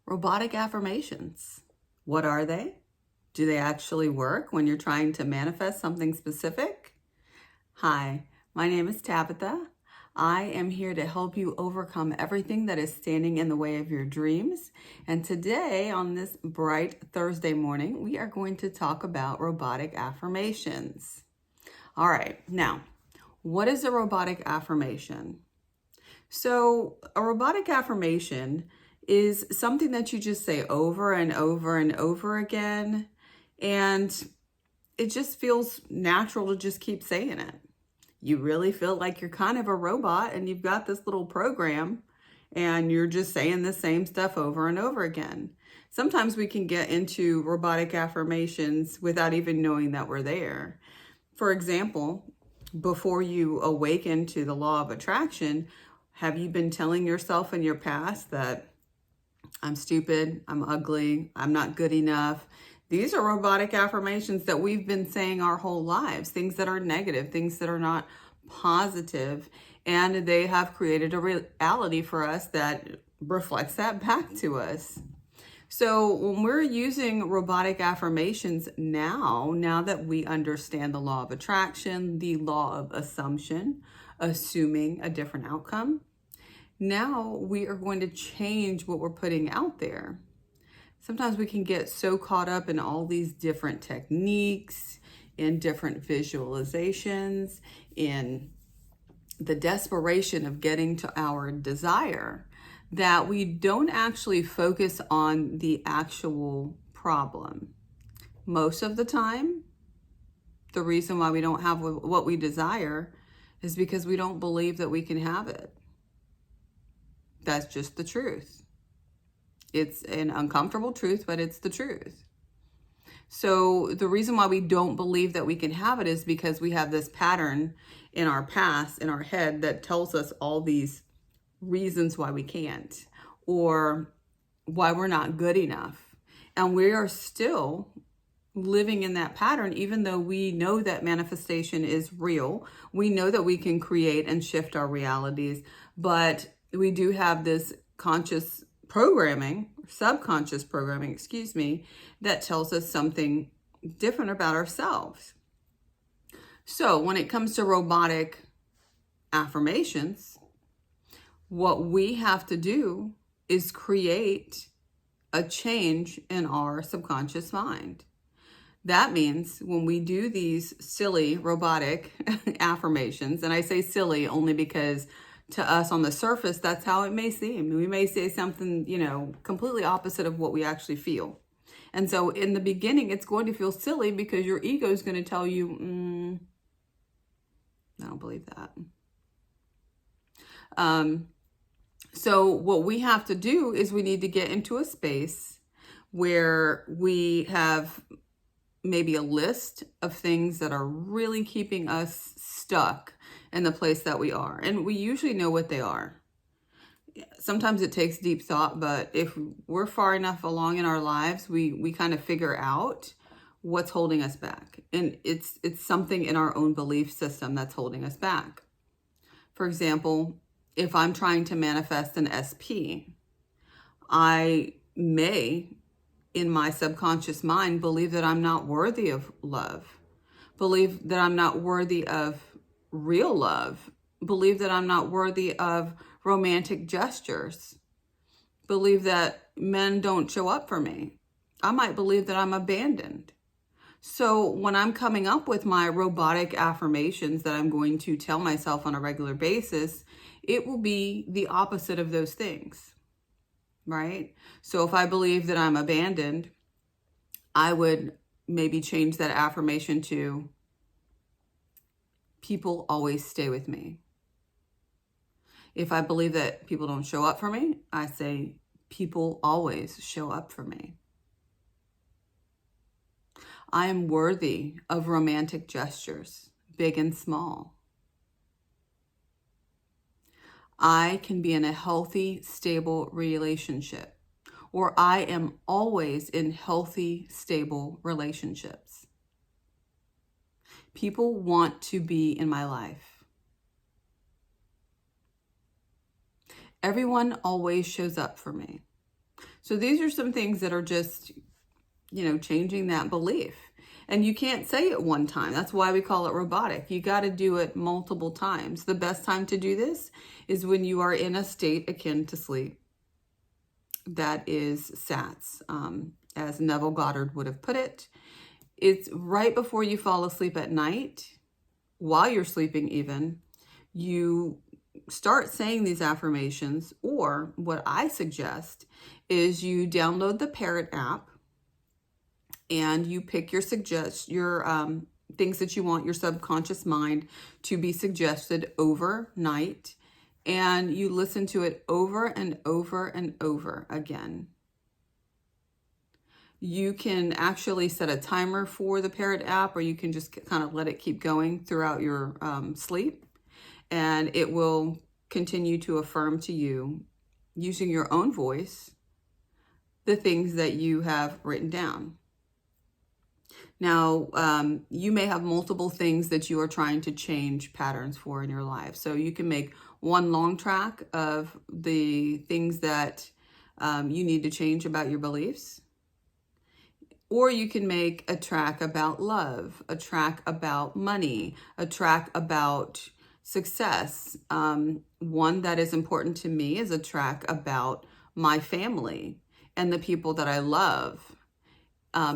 Robotic affirmations. What are they? Do they actually work when you're trying to manifest something specific? Hi, my name is Tabitha. I am here to help you overcome everything that is standing in the way of your dreams. And today, on this bright Thursday morning, we are going to talk about robotic affirmations. All right, now, what is a robotic affirmation? So, a robotic affirmation is something that you just say over and over and over again, and it just feels natural to just keep saying it. You really feel like you're kind of a robot and you've got this little program and you're just saying the same stuff over and over again. Sometimes we can get into robotic affirmations without even knowing that we're there. For example, before you awaken to the law of attraction, have you been telling yourself in your past that I'm stupid, I'm ugly, I'm not good enough? These are robotic affirmations that we've been saying our whole lives, things that are negative, things that are not positive, and they have created a reality for us that reflects that back to us. So when we're using robotic affirmations now that we understand the law of attraction, the law of assumption, assuming a different outcome, now we are going to change what we're putting out there. Sometimes we can get so caught up in all these different techniques, in different visualizations, in the desperation of getting to our desire, that we don't actually focus on the actual problem. Most of the time, the reason why we don't have what we desire is because we don't believe that we can have it. That's just the truth. It's an uncomfortable truth, but it's the truth. So the reason why we don't believe that we can have it is because we have this pattern in our past, in our head, that tells us all these reasons why we can't, or why we're not good enough. And we are still living in that pattern, even though we know that manifestation is real. We know that we can create and shift our realities, but we do have this conscious programming, subconscious programming, that tells us something different about ourselves. So when it comes to robotic affirmations, what we have to do is create a change in our subconscious mind. That means when we do these silly robotic affirmations, and I say silly only because to us on the surface, that's how it may seem. We may say something, completely opposite of what we actually feel. And so in the beginning, it's going to feel silly because your ego is going to tell you, I don't believe that. So what we have to do is we need to get into a space where we have maybe a list of things that are really keeping us stuck in the place that we are. And we usually know what they are. Sometimes it takes deep thought, but if we're far enough along in our lives, we kind of figure out what's holding us back. And it's something in our own belief system that's holding us back. For example, if I'm trying to manifest an SP, I may, in my subconscious mind, believe that I'm not worthy of love, believe that I'm not worthy of real love, believe that I'm not worthy of romantic gestures, believe that men don't show up for me. I might believe that I'm abandoned. So when I'm coming up with my robotic affirmations that I'm going to tell myself on a regular basis, it will be the opposite of those things, right? So if I believe that I'm abandoned, I would maybe change that affirmation to, people always stay with me. If I believe that people don't show up for me, I say, people always show up for me. I am worthy of romantic gestures, big and small. I can be in a healthy, stable relationship, or I am always in healthy, stable relationships. People want to be in my life. Everyone always shows up for me. So these are some things that are just, changing that belief. And you can't say it one time. That's why we call it robotic. You got to do it multiple times. The best time to do this is when you are in a state akin to sleep. That is SATS, as Neville Goddard would have put it. It's right before you fall asleep at night, while you're sleeping even, you start saying these affirmations, or what I suggest is you download the Parrot app and you pick your things that you want your subconscious mind to be suggested overnight, and you listen to it over and over and over again. You can actually set a timer for the Parrot app, or you can just kind of let it keep going throughout your sleep, and it will continue to affirm to you, using your own voice, the things that you have written down. Now, you may have multiple things that you are trying to change patterns for in your life. So you can make one long track of the things that you need to change about your beliefs. Or you can make a track about love, a track about money, a track about success. One that is important to me is a track about my family and the people that I love.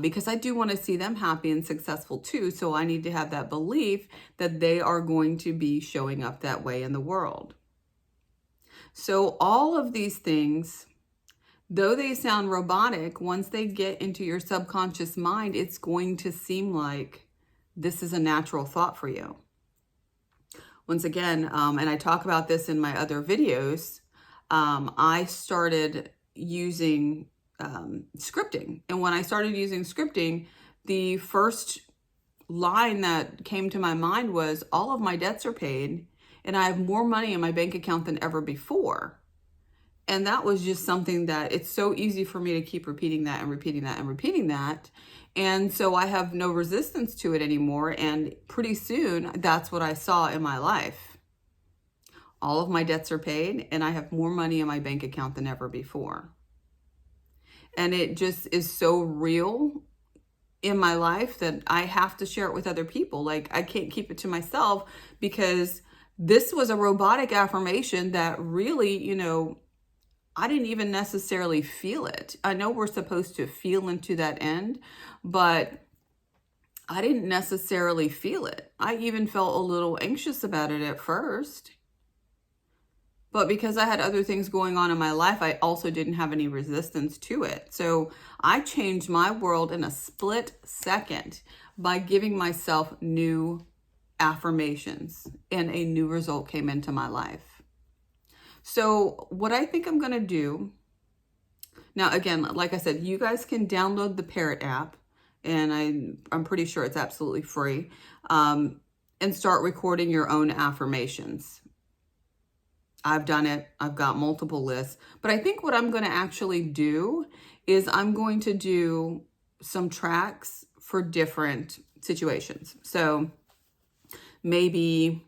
Because I do want to see them happy and successful too. So I need to have that belief that they are going to be showing up that way in the world. So all of these things, though they sound robotic, once they get into your subconscious mind, it's going to seem like this is a natural thought for you. Once again, and I talk about this in my other videos, I started using scripting. And when I started using scripting, the first line that came to my mind was, all of my debts are paid and I have more money in my bank account than ever before. And that was just something that it's so easy for me to keep repeating that and repeating that and repeating that. And so I have no resistance to it anymore. And pretty soon that's what I saw in my life. All of my debts are paid and I have more money in my bank account than ever before. And it just is so real in my life that I have to share it with other people. Like, I can't keep it to myself, because this was a robotic affirmation that really, I didn't even necessarily feel it. I know we're supposed to feel into that end, but I didn't necessarily feel it. I even felt a little anxious about it at first. But because I had other things going on in my life, I also didn't have any resistance to it. So I changed my world in a split second by giving myself new affirmations, and a new result came into my life. So what I think I'm going to do now, again, like I said, you guys can download the Parrot app, and I'm pretty sure it's absolutely free, and start recording your own affirmations. I've done it. I've got multiple lists. But I think what I'm going to actually do is I'm going to do some tracks for different situations. So maybe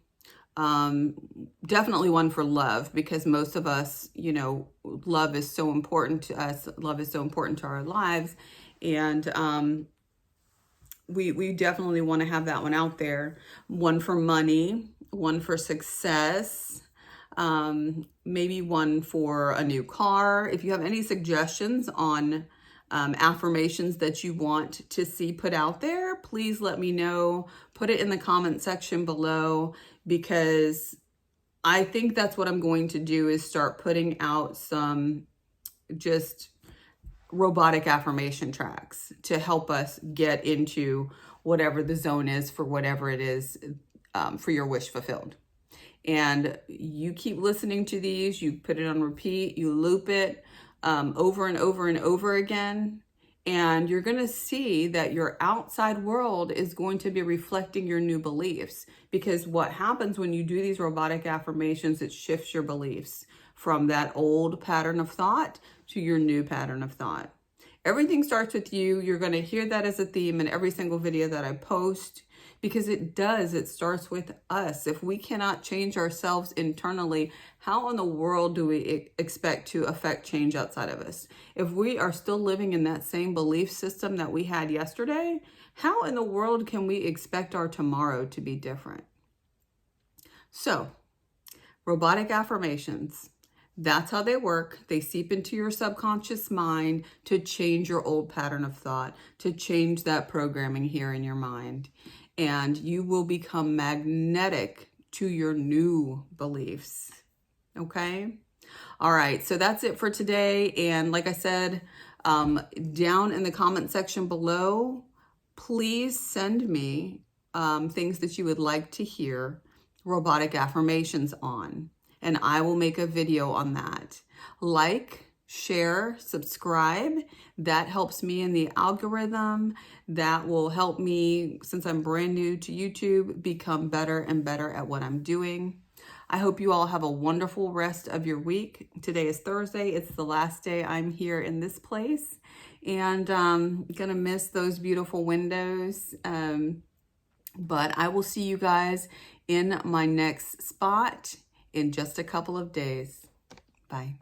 definitely one for love, because most of us, love is so important to us. Love is so important to our lives. And we definitely want to have that one out there. One for money, one for success, maybe one for a new car. If you have any suggestions on affirmations that you want to see put out there, please let me know. Put it in the comment section below, because I think that's what I'm going to do, is start putting out some just robotic affirmation tracks to help us get into whatever the zone is for whatever it is for your wish fulfilled. And you keep listening to these, you put it on repeat, you loop it over and over and over again, and you're going to see that your outside world is going to be reflecting your new beliefs. Because what happens when you do these robotic affirmations, it shifts your beliefs from that old pattern of thought to your new pattern of thought. Everything starts with you. You're going to hear that as a theme in every single video that I post. because it does. It starts with us. If we cannot change ourselves internally, how in the world do we expect to affect change outside of us? If we are still living in that same belief system that we had yesterday, how in the world can we expect our tomorrow to be different? So, robotic affirmations. That's how they work. They seep into your subconscious mind to change your old pattern of thought, to change that programming here in your mind. And you will become magnetic to your new beliefs. Okay? All right, so that's it for today. And like I said, down in the comment section below, please send me things that you would like to hear robotic affirmations on, and I will make a video on that. Like, share, subscribe. That helps me in the algorithm. That will help me, since I'm brand new to YouTube, become better and better at what I'm doing. I hope you all have a wonderful rest of your week. Today is Thursday. It's the last day I'm here in this place, and gonna miss those beautiful windows. But I will see you guys in my next spot in just a couple of days. Bye.